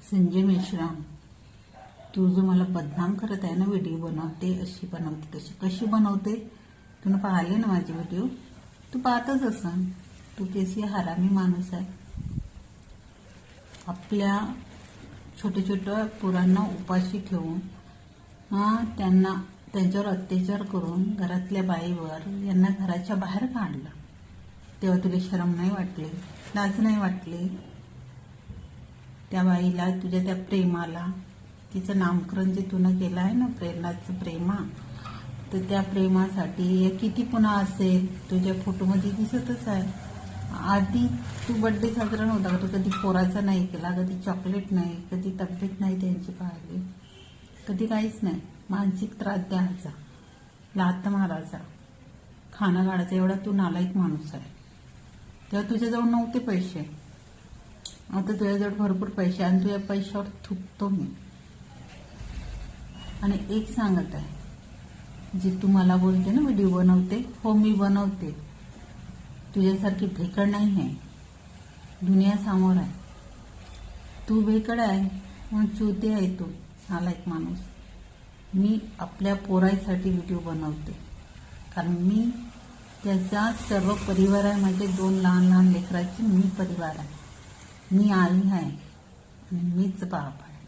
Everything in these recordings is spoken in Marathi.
संजय मेश्राम, तू जो मला बदनाम करत आहे ना, व्हिडिओ बनवते अशी बनवते कशी बनवते. तुला पाहिले ना माझे व्हिडिओ, तू पाहतच असन. तू केसी हरामी माणूस आहे. आपल्या छोट्या छोट्या पोरांना उपाशी ठेवून त्यांच्यावर अत्याचार करून घरातल्या बाईवर यांना घराच्या बाहेर काढलं. तेव्हा तुला शरम नाही वाटली, लाज नाही वाटली? त्या बाईला, तुझ्या त्या प्रेमाला, तिचं नामकरण जे तुनं केलं आहे ना, प्रेरणाचं प्रेमा, तर त्या प्रेमासाठी किती पुन्हा असेल तुझ्या फोटोमध्ये दिसतच आहे. आधी तू बर्थडे साजरा नव्हता, तू कधी पोराचा नाही केला, कधी चॉकलेट नाही, कधी तब्येत नाही त्यांची पाहिली, कधी काहीच नाही. मानसिक त्रास द्यायचा, लात मारायचा, खाणं काढायचा, एवढा तू नालायक माणूस आहे. तेव्हा तुझ्याजवळ नव्हते पैसे, आता तुझ्याजवळ भरपूर पैसे, आणि तुझ्या पैशावर थुकतो मी. आणि एक सांगत आहे, जे तू मला बोलते ना व्हिडिओ बनवते, हो मी बनवते. तुझ्यासारखी भेकड नाही आहे, दुनिया समोर आहे. तू भेकड आहे म्हणून चुते आहे तू, नालायक माणूस. मी आपल्या पोरासाठी व्हिडिओ बनवते, कारण मी त्याचा सर्व परिवार आहे. माझे 2 लहान लहान लेकराचे मी परिवार आहे. मी आई आहे आणि मीच बाप आहे.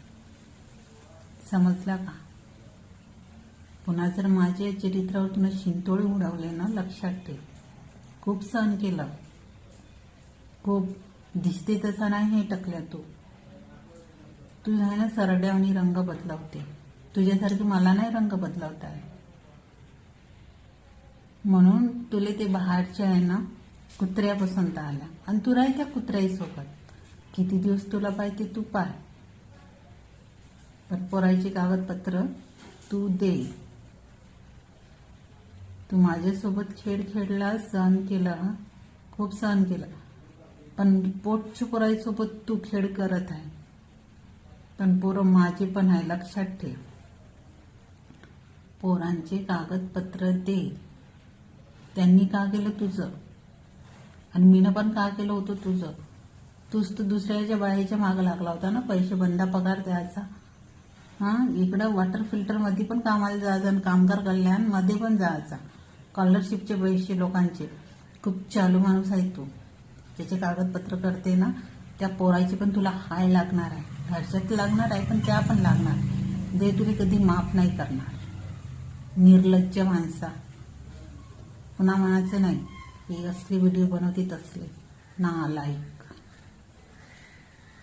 समजला का? पुन्हा जर माझ्या चरित्रावर तुला शिंतोळे उडवले ना, लक्षात ठेव. खूप सहन केलं, खूप. दिसते तसा नाही हे टकल्या तू आहे ना, सरड्यावनी रंग बदलवते. तुझ्यासारखी मला नाही रंग बदलवता आहे. म्हणून तुला ते बाहेरचे आहे ना कुत्र्या पसंत आल्या, आणि तू राही त्या कुत्र्यासोबत. किती दिवस तुला पाहिजे तू पाय, पण पोरायचे कागदपत्र तू दे. तू माझ्यासोबत खेळ खेळला, सहन केलं, खूप सहन केलं, पण पोटच्या पोराईसोबत तू खेळ करत आहे. पण पोरं माझे पण आहे, लक्षात ठेव. पोरांचे कागदपत्र दे. त्यांनी का केलं तुझं, आणि मीनं पण का केलं होतं तुझं. तूच तर दुसऱ्याच्या बाईच्या मागं लागला होता ना, पैसे बंदा पगार द्यायचा. इकडं वॉटर फिल्टर मध्ये पण कामाला जायचं, आणि कामगार कल्याण मध्ये पण जायचा. स्कॉलरशिपचे पैसे लोकांचे. खूप चालू माणूस आहे तू. त्याचे कागदपत्र करते ना, त्या पोरायचे पण तुला हाय लागणार आहे. घरच्यात लागणार आहे, पण त्या पण लागणार. दे, तुला कधी माफ नाही करणार. निर्लज्ज माणसा. पुन्हा म्हणायचं नाही, ही असली व्हिडिओ बनवते तसले नालायक.